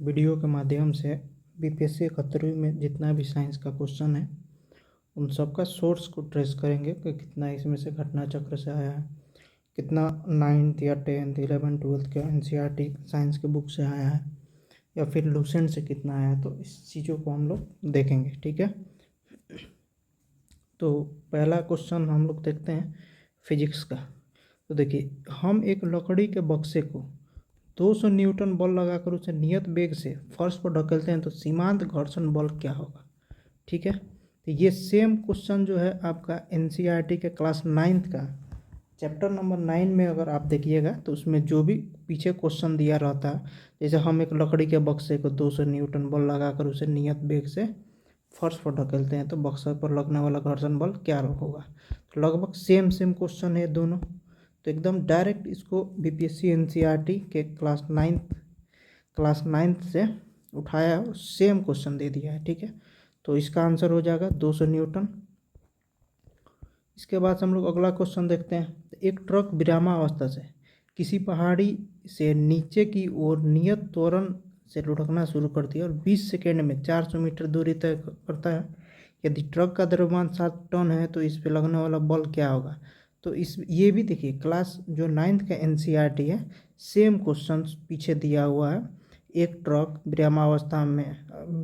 Video के माध्यम से बीपीएससी 71वीं में जितना भी साइंस का क्वेश्चन है उन सब का सोर्स को ट्रेस करेंगे कि कितना इसमें से घटना चक्र से आया है, कितना 9th या 10th 11th 12th के एनसीईआरटी साइंस के बुक से आया है या फिर लूसेंट से कितना आया है। तो इस चीज़ों को हम लोग देखेंगे। ठीक है, तो पहला क्वेश्चन हम लोग देखते हैं फिजिक्स का। तो देखिए, हम एक लकड़ी के बक्से को 200 न्यूटन बल लगाकर उसे नियत वेग से फर्श पर ढकेलते हैं तो सीमांत घर्षण बल क्या होगा। ठीक है, तो ये सेम क्वेश्चन जो है आपका एनसीईआरटी के क्लास 9th का चैप्टर नंबर 9 में अगर आप देखिएगा तो उसमें जो भी पीछे क्वेश्चन दिया रहता है, जैसे हम एक लकड़ी के बक्से को 200 न्यूटन बल लगाकर उसे नियत वेग से फर्श पर ढकेलते हैं तो बक्से पर लगने वाला घर्षण बल क्या होगा। तो लगभग सेम क्वेश्चन है दोनों, तो एकदम डायरेक्ट इसको बीपीएससी एनसीईआरटी के क्लास 9th से उठाया और सेम क्वेश्चन दे दिया है। ठीक है, तो इसका आंसर हो जाएगा 200 न्यूटन। इसके बाद हम लोग अगला क्वेश्चन देखते हैं। एक ट्रक विरामावस्था से किसी पहाड़ी से नीचे की ओर नियत त्वरण से लुढ़कना शुरू करती है और 20 सेकेंड में 400 मीटर दूरी तय करता है। यदि ट्रक का द्रव्यमान 7 टन है तो इस पे लगने वाला बल क्या होगा। तो ये भी देखिए क्लास जो 9th का एनसीईआरटी है, सेम क्वेश्चन पीछे दिया हुआ है। एक ट्रक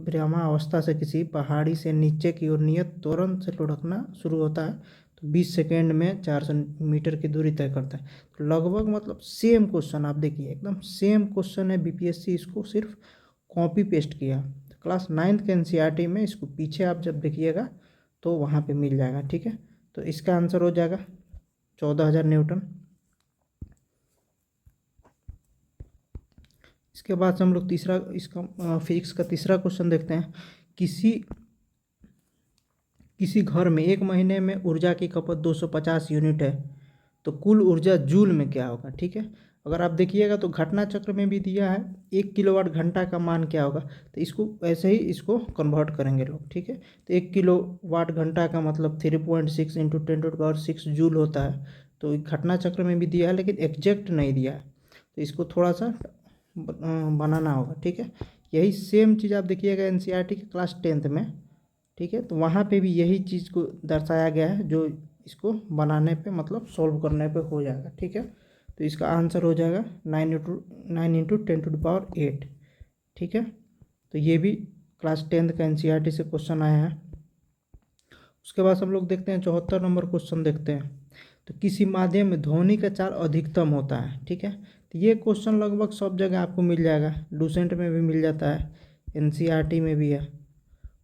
विरामावस्था से किसी पहाड़ी से नीचे की ओर नियत त्वरण से लुढ़कना शुरू होता है तो 20 सेकेंड में 400 मीटर की दूरी तय करता है। तो लगभग मतलब सेम क्वेश्चन आप देखिए, एकदम सेम क्वेश्चन है। बीपीएससी इसको सिर्फ कॉपी पेस्ट किया। तो क्लास 9th के एनसीईआरटी में इसको पीछे आप जब देखिएगा तो वहाँ पे मिल जाएगा। ठीक है, तो इसका आंसर हो जाएगा 14,000 न्यूटन। इसके बाद हम लोग फिजिक्स का तीसरा क्वेश्चन देखते हैं। किसी घर में एक महीने में ऊर्जा की खपत 250 यूनिट है तो कुल ऊर्जा जूल में क्या होगा। ठीक है, अगर आप देखिएगा तो घटना चक्र में भी दिया है 1 किलोवाट घंटा का मान क्या होगा, तो इसको ऐसे ही इसको कन्वर्ट करेंगे लोग। ठीक है, तो 1 किलोवाट घंटा का मतलब 3.6 इंटू 10⁶ जूल होता है। तो घटना चक्र में भी दिया है लेकिन एग्जैक्ट नहीं दिया है, तो इसको थोड़ा सा बनाना होगा। ठीक है, यही सेम चीज़ आप देखिएगा एनसीईआरटी के क्लास 10th में। ठीक है, तो वहाँ पे भी यही चीज़ को दर्शाया गया है जो इसको बनाने पे मतलब सॉल्व करने पे हो जाएगा। ठीक है, तो इसका आंसर हो जाएगा 9 × 10⁸। ठीक है, तो ये भी क्लास 10th का एनसीईआरटी से क्वेश्चन आया है। उसके बाद हम लोग देखते हैं 74 नंबर क्वेश्चन देखते हैं। तो किसी माध्यम में ध्वनि का चाल अधिकतम होता है। ठीक है, तो ये क्वेश्चन लगभग सब जगह आपको मिल जाएगा, लूसेंट में भी मिल जाता है, एनसीईआरटी में भी है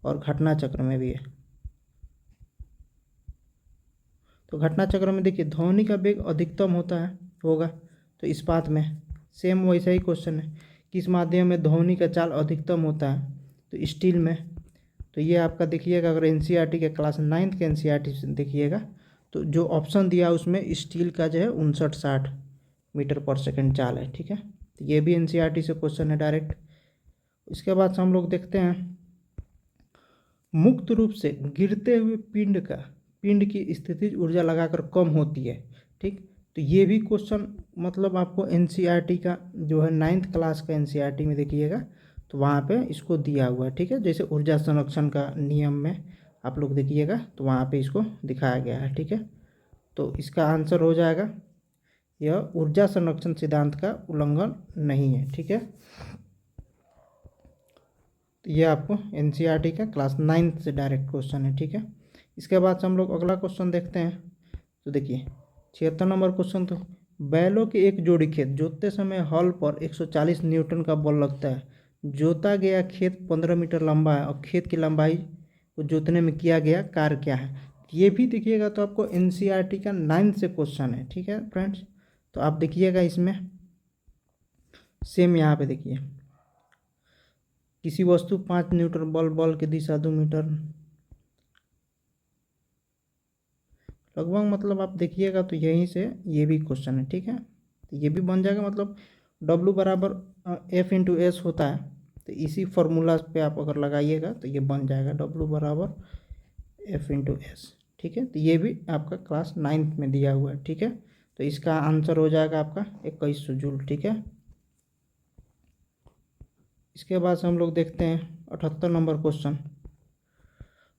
और घटना चक्र में भी है। तो घटना चक्र में देखिए ध्वनि का वेग अधिकतम होगा तो इस्पात में सेम वैसा ही क्वेश्चन है। किस माध्यम में ध्वनि का चाल अधिकतम होता है, तो स्टील में। तो ये आपका देखिएगा, अगर एनसीईआरटी के क्लास 9th के एनसीईआरटी से देखिएगा तो जो ऑप्शन दिया उसमें स्टील का जो है 59-60 मीटर पर सेकेंड चाल है। ठीक है, तो ये भी एनसीईआरटी से क्वेश्चन है डायरेक्ट। इसके बाद हम लोग देखते हैं मुक्त रूप से गिरते हुए पिंड की स्थितिज ऊर्जा लगाकर कम होती है। ठीक, तो ये भी क्वेश्चन मतलब आपको एनसीईआरटी का जो है 9th क्लास का एनसीईआरटी में देखिएगा तो वहाँ पे इसको दिया हुआ है। ठीक है, जैसे ऊर्जा संरक्षण का नियम में आप लोग देखिएगा तो वहाँ पे इसको दिखाया गया है। ठीक है, तो इसका आंसर हो जाएगा यह ऊर्जा संरक्षण सिद्धांत का उल्लंघन नहीं है। ठीक है, तो ये आपको एनसीईआरटी का क्लास 9th से डायरेक्ट क्वेश्चन है। ठीक है, इसके बाद हम लोग अगला क्वेश्चन देखते हैं। तो देखिए 76 नंबर क्वेश्चन। तो बैलों के एक जोड़ी खेत जोतते समय हल पर 140 न्यूटन का बल लगता है। जोता गया खेत 15 मीटर लंबा है और खेत की लंबाई को जोतने में किया गया कार्य क्या है। ये भी देखिएगा तो आपको एनसीईआरटी का 9th से क्वेश्चन है। ठीक है फ्रेंड्स, तो आप देखिएगा इसमें सेम यहाँ पे देखिए किसी वस्तु 5 न्यूटन बल की दिशा 2 मीटर लगभग, मतलब आप देखिएगा तो यहीं से ये भी क्वेश्चन है। ठीक है, तो ये भी बन जाएगा, मतलब W बराबर F/S होता है तो इसी फॉर्मूला पे आप अगर लगाइएगा तो ये बन जाएगा W बराबर F/S। ठीक है, तो ये भी आपका क्लास 9th में दिया हुआ है। ठीक है, तो इसका आंसर हो जाएगा आपका 2100 जूल। ठीक है, इसके बाद से हम लोग देखते हैं 78 नंबर क्वेश्चन।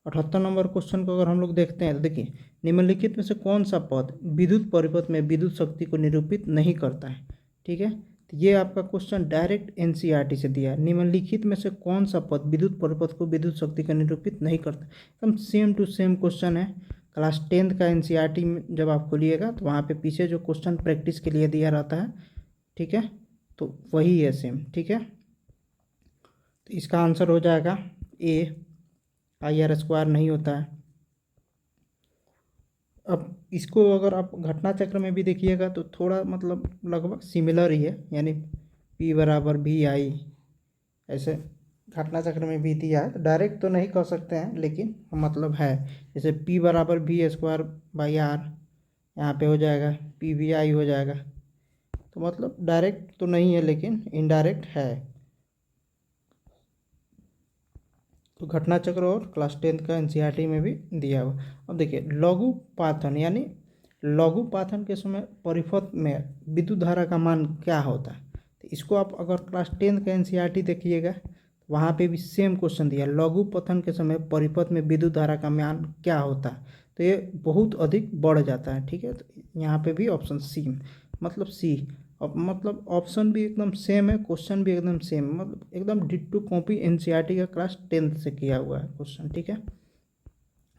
78 नंबर क्वेश्चन को अगर हम लोग देखते हैं तो देखिए, निम्नलिखित में से कौन सा पद विद्युत परिपथ में विद्युत शक्ति को निरूपित नहीं करता है। ठीक है, तो ये आपका क्वेश्चन डायरेक्ट एनसीईआरटी से दिया है। निम्नलिखित में से कौन सा पद विद्युत परिपथ को विद्युत शक्ति को निरूपित नहीं करता। एकदम सेम टू सेम क्वेश्चन है। क्लास 10th का एनसीईआरटी में जब आप खोलिएगा तो वहाँ पे पीछे जो क्वेश्चन प्रैक्टिस के लिए दिया रहता है, ठीक है, तो वही है सेम। ठीक है, तो इसका आंसर हो जाएगा ए, IR² नहीं होता है। अब इसको अगर आप घटना चक्र में भी देखिएगा तो थोड़ा मतलब लगभग सिमिलर ही है, यानी P बराबर VI ऐसे घटना चक्र में भी दिया है। तो डायरेक्ट तो नहीं कह सकते हैं, लेकिन मतलब है। जैसे P बराबर V²/R, यहाँ पे हो जाएगा PVI हो जाएगा। तो मतलब डायरेक्ट तो नहीं है, लेकिन इनडायरेक्ट है। तो घटना चक्र और क्लास 10th का एनसीईआरटी में भी दिया हुआ। अब देखिए, लघु पाथन यानी लघु पाथन के समय परिपथ में विद्युत धारा का मान क्या होता है। तो इसको आप अगर क्लास 10th का एनसीईआरटी देखिएगा तो वहाँ पे भी सेम क्वेश्चन दिया, लघु पथन के समय परिपथ में विद्युत धारा का मान क्या होता है। तो ये बहुत अधिक बढ़ जाता है। ठीक है, तो यहाँ पे भी ऑप्शन सी, मतलब सी। अब मतलब ऑप्शन भी एकदम सेम है, क्वेश्चन भी एकदम सेम, मतलब एकदम डिट्टो कॉपी एनसीईआरटी का क्लास 10th से किया हुआ है क्वेश्चन। ठीक है,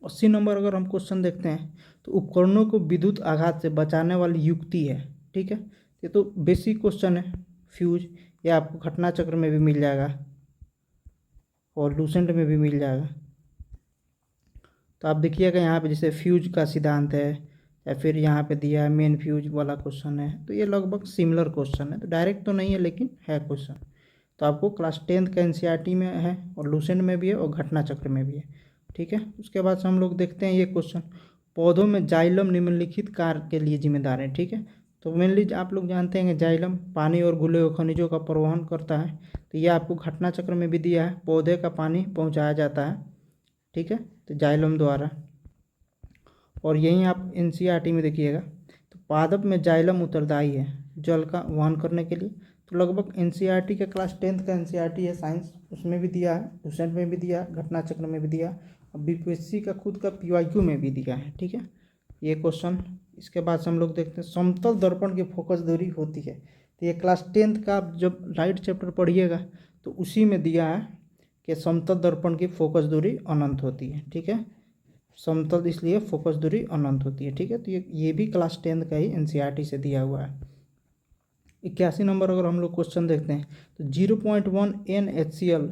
80 नंबर अगर हम क्वेश्चन देखते हैं तो उपकरणों को विद्युत आघात से बचाने वाली युक्ति है। ठीक है, ये तो बेसिक क्वेश्चन है। फ्यूज, या आपको घटना चक्र में भी मिल जाएगा और लूसेंट में भी मिल जाएगा। तो आप देखिएगा यहाँ पे जैसे फ्यूज का सिद्धांत है, या फिर यहाँ पे दिया है मेन फ्यूज वाला क्वेश्चन है। तो ये लगभग सिमिलर क्वेश्चन है, तो डायरेक्ट तो नहीं है लेकिन है क्वेश्चन। तो आपको क्लास 10th का एनसीईआरटी में है और लूसेंट में भी है और घटना चक्र में भी है। ठीक है, उसके बाद से हम लोग देखते हैं ये क्वेश्चन, पौधों में जाइलम निम्नलिखित कार्य के लिए जिम्मेदार है। ठीक है, तो मेनली आप लोग जानते हैं कि जाइलम पानी और घुले हुए खनिजों का परिवहन करता है। तो ये आपको घटना चक्र में भी दिया है, पौधे का पानी पहुँचाया जाता है। ठीक है, तो जाइलम द्वारा। और यहीं आप एनसीईआरटी में देखिएगा तो पादप में जाइलम उत्तरदायी है जल का वहन करने के लिए। तो लगभग एनसीईआरटी का क्लास 10th का एनसीईआरटी है साइंस, उसमें भी दिया है, लूसेंट में भी दिया, घटना चक्र में भी दिया, और बीपीएससी का खुद का PYQ में भी दिया है। ठीक है, ये क्वेश्चन। इसके बाद से हम लोग देखते हैं समतल दर्पण की फोकस दूरी होती है। तो ये क्लास 10th का आप जब लाइट चैप्टर पढ़िएगा तो उसी में दिया है कि समतल दर्पण की फोकस दूरी अनंत होती है। ठीक है, समतल इसलिए फोकस दूरी अनंत होती है। ठीक है, तो ये भी क्लास 10th का ही एनसीईआरटी से दिया हुआ है। 81 नंबर अगर हम लोग क्वेश्चन देखते हैं तो 0.1 NaCl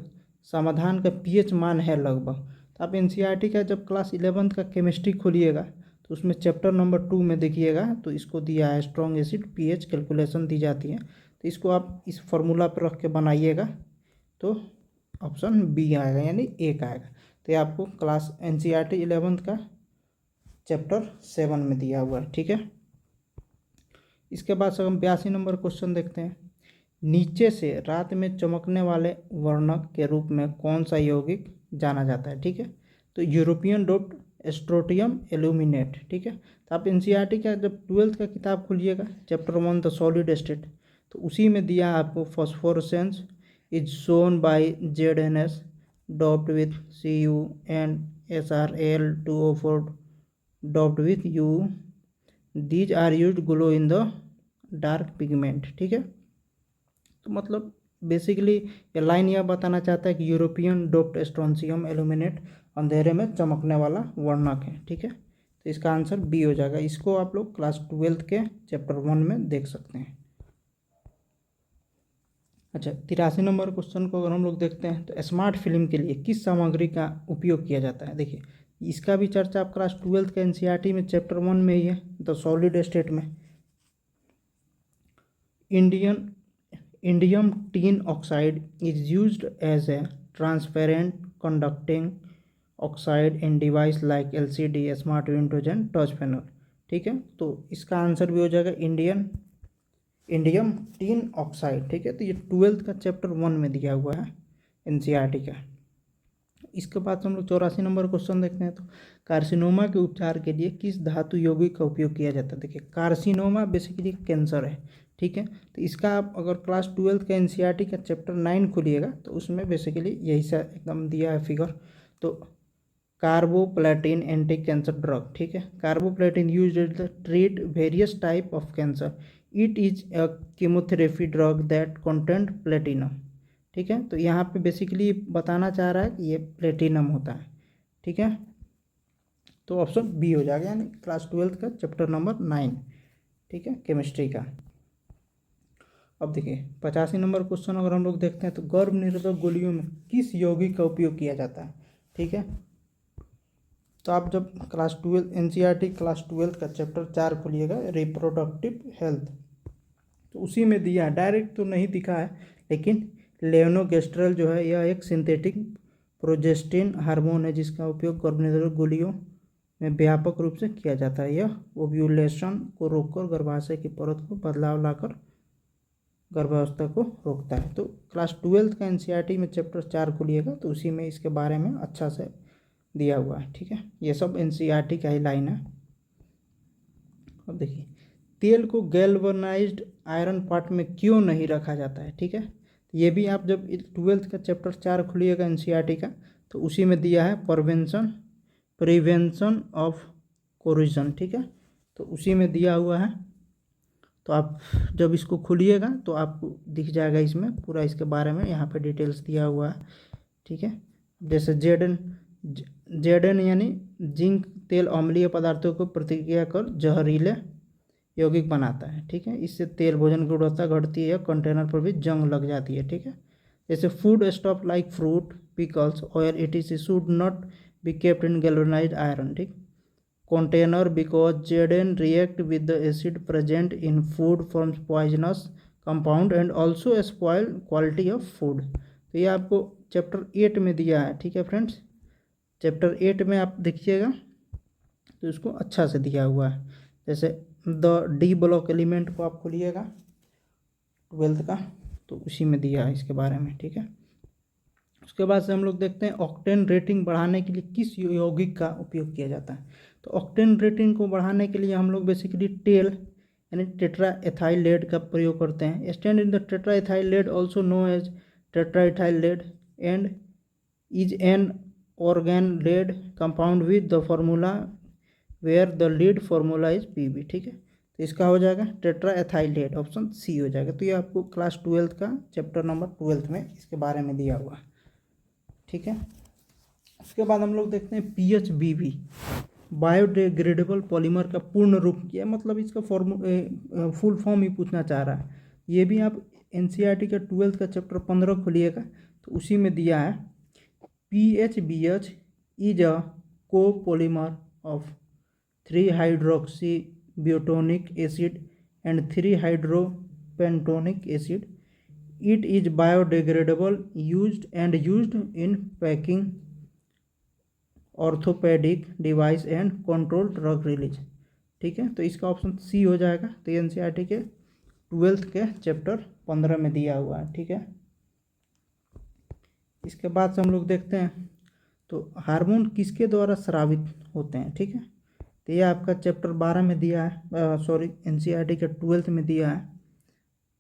समाधान का pH मान है लगभग। तो आप एनसीईआरटी का जब क्लास 11th का केमिस्ट्री खोलिएगा तो उसमें चैप्टर नंबर 2 में देखिएगा तो इसको दिया है स्ट्रॉन्ग एसिड pH कैलकुलेशन दी जाती है। तो इसको आप इस फॉर्मूला पर रख के बनाइएगा तो ऑप्शन बी आएगा, यानी एक आएगा। तो ये आपको क्लास एनसीईआरटी 11th का चैप्टर 7 में दिया हुआ है। ठीक है, इसके बाद से हम 82 नंबर क्वेश्चन देखते हैं, नीचे से रात में चमकने वाले वर्णक के रूप में कौन सा यौगिक जाना जाता है। ठीक है, तो यूरोपियन डोप्ड स्ट्रोटियम एल्यूमिनेट। ठीक है, तो आप एनसीईआरटी का जब 12th का किताब खोलिएगा चैप्टर 1 द सॉलिड स्टेट, तो उसी में दिया आपको phosphorescence is shown by ZNS doped with Cu and SrAl2O4 doped with U, these are use glow in the dark pigment. ठीक है, तो मतलब बेसिकली ये लाइन यह बताना चाहता है कि यूरोपियन डोप्ड स्ट्रोंशियम एल्यूमिनेट अंधेरे में चमकने वाला वर्णक है। ठीक है, तो इसका आंसर बी हो जाएगा। इसको आप लोग क्लास 12th के चैप्टर 1 में देख सकते हैं। अच्छा, 83 नंबर क्वेश्चन को अगर हम लोग देखते हैं तो स्मार्ट फिल्म के लिए किस सामग्री का उपयोग किया जाता है। देखिए, इसका भी चर्चा आप क्लास 12th के एनसीईआरटी में चैप्टर 1 में ही है, द सॉलिड स्टेट में। Indium tin oxide is used as a transparent conducting oxide in device like LCD, smart windows and touch panel. ठीक है, तो इसका आंसर भी हो जाएगा इंडियम टिन ऑक्साइड। ठीक है, तो ये 12th का चैप्टर 1 में दिया हुआ है एनसीईआरटी का। इसके बाद हम लोग 84 नंबर क्वेश्चन देखते हैं। तो कार्सिनोमा के उपचार के लिए किस धातु यौगिक का उपयोग किया जाता है। देखिए कार्सिनोमा बेसिकली कैंसर है, ठीक है। तो इसका आप अगर क्लास 12 का एनसीईआरटी का चैप्टर 9 खोलिएगा तो उसमें बेसिकली यही सा एकदम दिया है फिगर। तो कार्बोप्लाटिन एंटी कैंसर ड्रग, ठीक है। Carboplatin use to treat various type of cancer. It is a chemotherapy drug that content platinum, ठीक है। तो यहाँ पे बेसिकली बताना चाह रहा है कि ये प्लेटिनम होता है, ठीक है। तो ऑप्शन बी हो जाएगा, यानी क्लास 12 का चैप्टर नंबर 9, ठीक है, केमिस्ट्री का। अब देखिए 85 नंबर क्वेश्चन अगर हम लोग देखते हैं तो गर्भ निरोधक गोलियों में किस यौगिक का उपयोग किया जाता है, ठीक है। तो आप जब क्लास 12 एनसीईआरटी क्लास 12 का चैप्टर 4 खोलिएगा रिप्रोडक्टिव हेल्थ, तो उसी में दिया है, डायरेक्ट तो नहीं दिखा है, लेकिन लेवोनोगेस्ट्रल जो है यह एक सिंथेटिक प्रोजेस्टिन हार्मोन है जिसका उपयोग गर्भनिरोधक गोलियों में व्यापक रूप से किया जाता है। यह ओव्यूलेशन को रोककर गर्भाशय की परत को बदलाव लाकर गर्भावस्था को रोकता है। तो क्लास 12 का एनसीईआरटी में चैप्टर 4 खोलिएगा तो उसी में इसके बारे में अच्छा से दिया हुआ है, ठीक है। ये सब एनसीईआरटी का ही लाइन है। अब देखिए तेल को गैल्वनाइज्ड आयरन पार्ट में क्यों नहीं रखा जाता है, ठीक है। ये भी आप जब 12 का चैप्टर 4 खोलिएगा एनसीईआरटी का तो उसी में दिया है प्रिवेंशन ऑफ कोरोजन, ठीक है। तो उसी में दिया हुआ है। तो आप जब इसको खोलिएगा तो आपको दिख जाएगा इसमें पूरा इसके बारे में, यहाँ पे डिटेल्स दिया हुआ है, ठीक है। जैसे जेडन यानी जिंक तेल अम्लीय पदार्थों को प्रतिक्रिया कर जहरीले यौगिक बनाता है, ठीक है। इससे तेल भोजन की गुणवत्ता घटती है, कंटेनर पर भी जंग लग जाती है, ठीक है। जैसे food stop like fruit pickles oil etc should not be kept in galvanized iron, ठीक container because Zn react with the acid present in food forms poisonous compound and also spoil quality of food। तो ये आपको chapter 8 में दिया है, ठीक है friends. Chapter 8 में आप देखिएगा तो इसको अच्छा से दिया हुआ है। जैसे द डी ब्लॉक एलिमेंट को आप खोलिएगा 12 का तो उसी में दिया है इसके बारे में, ठीक है। उसके बाद से हम लोग देखते हैं ऑक्टेन रेटिंग बढ़ाने के लिए किस यौगिक का उपयोग किया जाता है। तो ऑक्टेन रेटिंग को बढ़ाने के लिए हम लोग बेसिकली टेल यानी टेट्रा एथाइल लेड का प्रयोग करते हैं। Stand in the tetra ethyl lead also know as tetra ethyl lead and is an organ lead compound with the formula where the lead formula is PB, ठीक है। तो इसका हो जाएगा tetra ethyl lead, option C हो जाएगा। तो ये आपको क्लास 12 का चैप्टर नंबर 12 में इसके बारे में दिया हुआ है, ठीक है। उसके बाद हम लोग देखते हैं PHBB बायोडिग्रेडेबल पॉलीमर का पूर्ण रूप क्या है, मतलब इसका फुल फॉर्म ही पूछना चाह रहा है। ये भी आप एनसीईआरटी का 12 का चैप्टर 15 खोलिएगा तो उसी में दिया है PHBH is a copolymer of 3 hydroxy butanoic acid and 3 hydropentanoic acid. It is biodegradable used in packing, orthopaedic device and control drug release, ठीक है। तो इसका ऑप्शन सी हो जाएगा। तो एनसीईआरटी के 12 के चैप्टर 15 में दिया हुआ है, ठीक है। इसके बाद से हम लोग देखते हैं तो हार्मोन किसके द्वारा स्रावित होते हैं, ठीक है। तो ये आपका चैप्टर 12 में दिया है, सॉरी एनसीईआरटी के 12 में दिया है।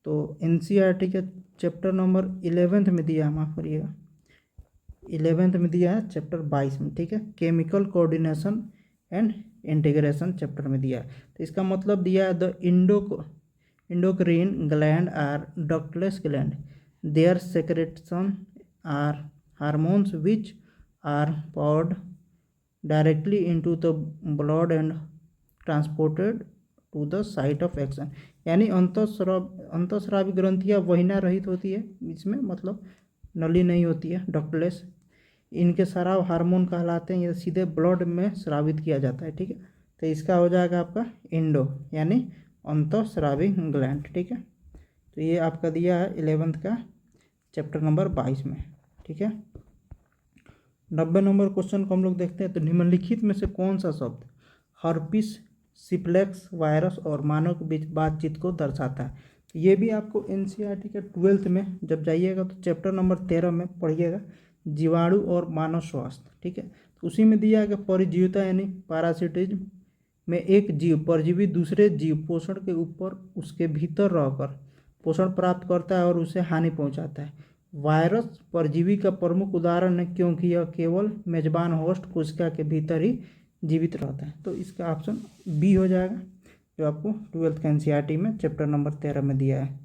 तो एनसीईआरटी के चैप्टर नंबर 11 में दिया है, माफ़ करिएगा 11 में दिया है चैप्टर 22 में, ठीक है। Chemical coordination and integration chapter में दिया है। तो इसका मतलब दिया है the endocrine gland are ductless gland, their secretion are hormones which are poured directly into the blood and transported to the site of action. यानी अंतःस्रावी ग्रंथियाँ वहीना रहित होती है, इसमें मतलब नली नहीं होती है, डक्टलेस। इनके स्राव हार्मोन कहलाते हैं, ये सीधे ब्लड में स्रावित किया जाता है, ठीक है। तो इसका हो जाएगा आपका इंडो यानी अंतःस्रावी ग्लैंड, ठीक है। तो ये आपका दिया है 11 का चैप्टर नंबर 22 में, ठीक है। 90 नंबर क्वेश्चन को हम लोग देखते हैं। तो निम्नलिखित में से कौन सा शब्द हर्पिस सिप्लेक्स वायरस और मानव के बीच बातचीत को दर्शाता है। ये भी आपको एनसीईआरटी के 12 में जब जाइएगा तो चैप्टर नंबर 13 में पढ़िएगा। जीवाणु और मानव स्वास्थ्य, ठीक है। तो उसी में दिया है कि परजीविता यानी पैरासिटिज्म में एक जीव परजीवी दूसरे जीव पोषण के ऊपर उसके भीतर रहकर पोषण प्राप्त करता है और उसे हानि पहुंचाता है। वायरस परजीवी का प्रमुख उदाहरण है क्योंकि यह केवल मेजबान होस्ट कोशिका के भीतर ही जीवित रहता है। तो इसका ऑप्शन बी हो जाएगा, जो आपको 12th के एनसीईआरटी में चैप्टर नंबर 13 में दिया है।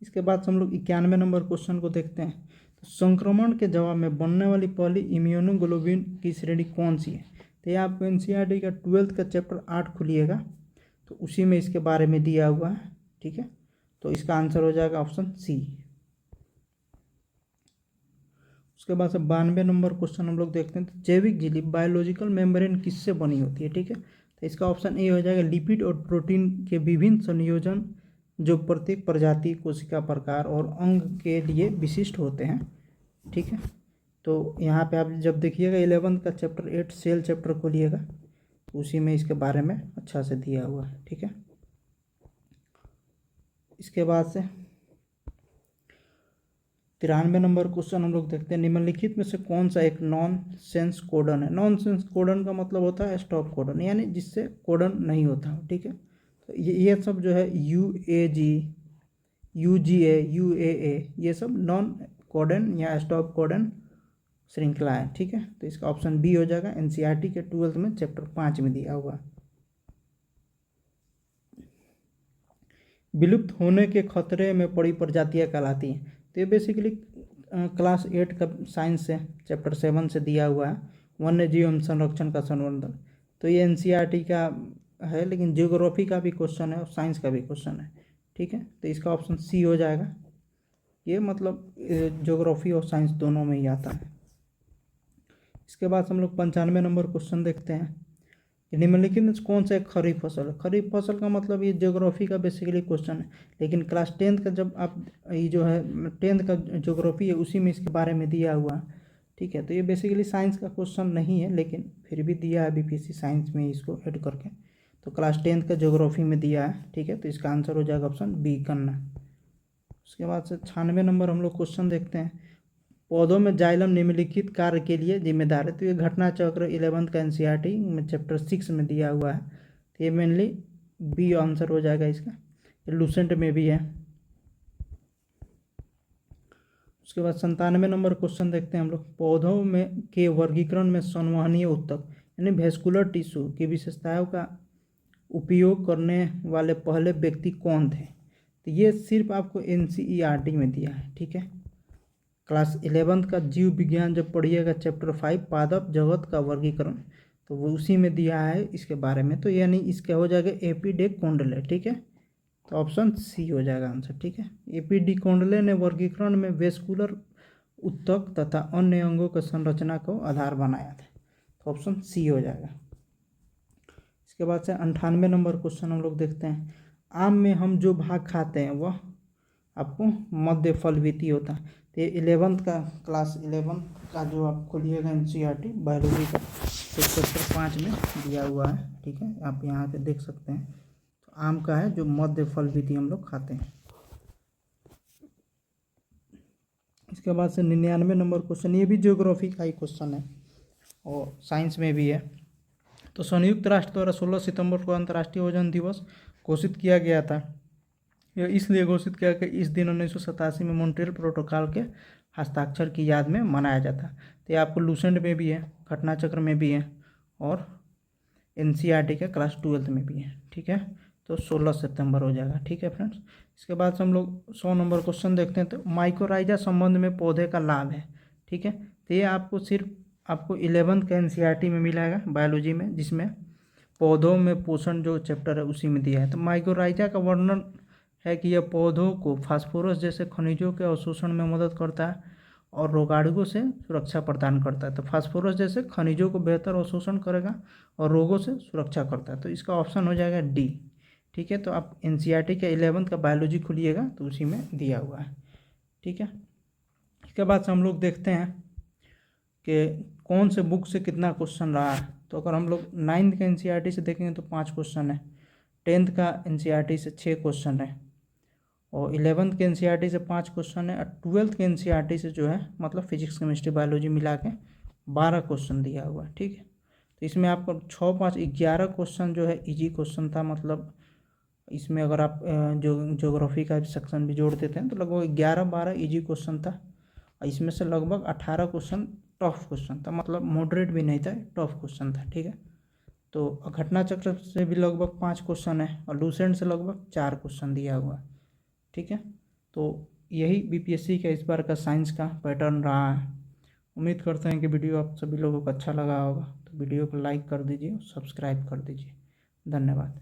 इसके बाद हम लोग 91 नंबर क्वेश्चन को देखते हैं। तो संक्रमण के जवाब में बनने वाली पहली इम्यूनोग्लोबिन की श्रेणी कौन सी है? तो ये आपको एनसीईआरटी का 12th का चैप्टर 8 खुलिएगा, तो उसी में इसके बारे में दिया हुआ है, ठीक है। तो इसका आंसर हो जाएगा ऑप्शन सी। उसके बाद से 92 नंबर क्वेश्चन हम लोग देखते हैं। तो जैविक झिल्ली बायोलॉजिकल मेम्ब्रेन किससे बनी होती है, ठीक है। तो इसका ऑप्शन ए हो जाएगा, लिपिड और प्रोटीन के विभिन्न संयोजन जो प्रत्येक प्रजाति, कोशिका प्रकार और अंग के लिए विशिष्ट होते हैं, ठीक है। तो यहाँ पे आप जब देखिएगा 11th का चैप्टर 8 सेल चैप्टर खोलिएगा, तो उसी में इसके बारे में अच्छा से दिया हुआ है, ठीक है। इसके बाद से 93 नंबर क्वेश्चन हम लोग देखते हैं। निम्नलिखित में से कौन सा एक नॉन सेंस कोडन है? नॉन सेंस कोडन का मतलब होता है स्टॉप कोडन, यानी जिससे कोडन नहीं होता, ठीक है। तो ये सब जो है UAG, UGA, UAA, ये सब नॉन कोडन या स्टॉप कोडन श्रृंखला है, ठीक है। तो इसका ऑप्शन बी हो जाएगा, एनसीईआरटी के 12th में चैप्टर 5 में दिया हुआ। विलुप्त होने के खतरे में पड़ी प्रजातियां कहलाती हैं। तो ये बेसिकली क्लास 8 का साइंस से चैप्टर 7 से दिया हुआ है, वन्य जीव एवं संरक्षण का संवर्धन। तो ये एनसीईआरटी का है, लेकिन ज्योग्राफी का भी क्वेश्चन है और साइंस का भी क्वेश्चन है, ठीक है। तो इसका ऑप्शन सी हो जाएगा। ये मतलब ज्योग्राफी और साइंस दोनों में ही आता है। इसके बाद हम लोग 95 नंबर क्वेश्चन देखते हैं। निम्नलिखित में कौन सा एक खरीफ फसल है? खरीफ फसल का मतलब ये ज्योग्राफी का बेसिकली क्वेश्चन है, लेकिन क्लास 10th का जब आप ये जो है 10th का ज्योग्राफी है उसी में इसके बारे में दिया हुआ है, ठीक है। तो ये बेसिकली साइंस का क्वेश्चन नहीं है, लेकिन फिर भी दिया है बीपीएससी साइंस में इसको ऐड करके। तो क्लास 10th का ज्योग्राफी में दिया है, ठीक है। तो इसका आंसर हो जाएगा ऑप्शन बी, गन्ना। उसके बाद से 96 नंबर हम लोग क्वेश्चन देखते हैं। पौधों में जाइलम निम्नलिखित कार्य के लिए जिम्मेदार है। तो ये घटना चक्र 11th का एनसीईआरटी में चैप्टर 6 में दिया हुआ है। तो ये मेनली बी आंसर हो जाएगा इसका, लूसेंट में भी है। उसके बाद 97 नंबर क्वेश्चन देखते हैं हम लोग। पौधों में के वर्गीकरण में संवहनीय ऊतक यानी वेस्कुलर टिश्यू की विशेषताओं का उपयोग करने वाले पहले व्यक्ति कौन थे? तो ये सिर्फ आपको एनसीईआरटी में दिया है, ठीक है। क्लास 11th का जीव विज्ञान जब पढ़िएगा चैप्टर 5 पादप जगत का वर्गीकरण, तो वो उसी में दिया है इसके बारे में। तो यानी इसका हो जाएगा एपी डे कोंडले, ठीक है। तो ऑप्शन सी हो जाएगा आंसर, ठीक है। एपी डी कोंडले ने वर्गीकरण में वेस्कुलर ऊतक तथा अन्य अंगों की संरचना को आधार बनाया था। तो ऑप्शन सी हो जाएगा। इसके बाद से 98 नंबर क्वेश्चन हम लोग देखते हैं। आम में हम जो भाग खाते हैं वह आपको मध्य फलविती होता है। तो ये 11th का क्लास 11 का जो आप खोलिएगा एनसीईआरटी बायोलॉजी का, तो चैप्टर 5 में दिया हुआ है, ठीक है। आप यहाँ पे देख सकते हैं। तो आम का है जो मध्य फलविती हम लोग खाते हैं। इसके बाद से 99 नंबर क्वेश्चन, ये भी ज्योग्राफी का ही क्वेश्चन है और साइंस में भी है। तो संयुक्त राष्ट्र द्वारा 16 सितंबर को अंतर्राष्ट्रीय ओजोन दिवस घोषित किया गया था। यह इसलिए घोषित किया कि इस दिन 1987 में मॉन्ट्रियल प्रोटोकॉल के हस्ताक्षर की याद में मनाया जाता। तो ये आपको लूसेंट में भी है, घटना चक्र में भी है और एनसीईआरटी के क्लास 12th में भी है, ठीक है। तो 16 सितंबर हो जाएगा, ठीक है फ्रेंड्स। इसके बाद हम लोग 100 नंबर क्वेश्चन देखते हैं। तो माइकोराइजा संबंध में पौधे का लाभ है, ठीक है। तो ये आपको सिर्फ आपको 11th का एनसीईआरटी में मिलेगा बायोलॉजी में, जिसमें पौधों में पोषण जो चैप्टर है उसी में दिया है। तो माइकोराइजा का वर्णन है कि यह पौधों को फास्फोरस जैसे खनिजों के अवशोषण में मदद करता है और रोगाणुओं से सुरक्षा प्रदान करता है। तो फास्फोरस जैसे खनिजों को बेहतर अवशोषण करेगा और रोगों से सुरक्षा करता है। तो इसका ऑप्शन हो जाएगा डी, ठीक है। तो आप एनसीईआरटी के 11th का बायोलॉजी खुलिएगा तो उसी में दिया हुआ है, ठीक है। इसके बाद से हम लोग देखते हैं कि कौन से बुक से कितना क्वेश्चन रहा है। तो अगर हम लोग 9th का एनसीईआरटी से देखेंगे तो 5 क्वेश्चन है, 10th का एनसीईआरटी से 6 क्वेश्चन है और 11th के एनसीईआरटी से 5 क्वेश्चन है और 12th के एनसीईआरटी से जो है मतलब फिजिक्स केमिस्ट्री बायोलॉजी मिला के 12 क्वेश्चन दिया हुआ है। ठीक है, तो इसमें आपको 6 5 11 क्वेश्चन जो है इजी क्वेश्चन था। मतलब इसमें अगर आप जो ज्योग्राफी का सेक्शन भी जोड़ देते हैं तो लगभग 11-12 इजी क्वेश्चन था। इसमें से लगभग 18 क्वेश्चन टफ क्वेश्चन था, मतलब मॉडरेट भी नहीं था, टफ क्वेश्चन था। ठीक है, तो घटना चक्र से भी लगभग 5 क्वेश्चन है और लूसेंट से लगभग 4 क्वेश्चन दिया हुआ है। ठीक है, तो यही बीपीएससी का इस बार का साइंस का पैटर्न रहा है। उम्मीद करते हैं कि वीडियो आप सभी लोगों को अच्छा लगा होगा, तो वीडियो को लाइक कर दीजिए, सब्सक्राइब कर दीजिए। धन्यवाद।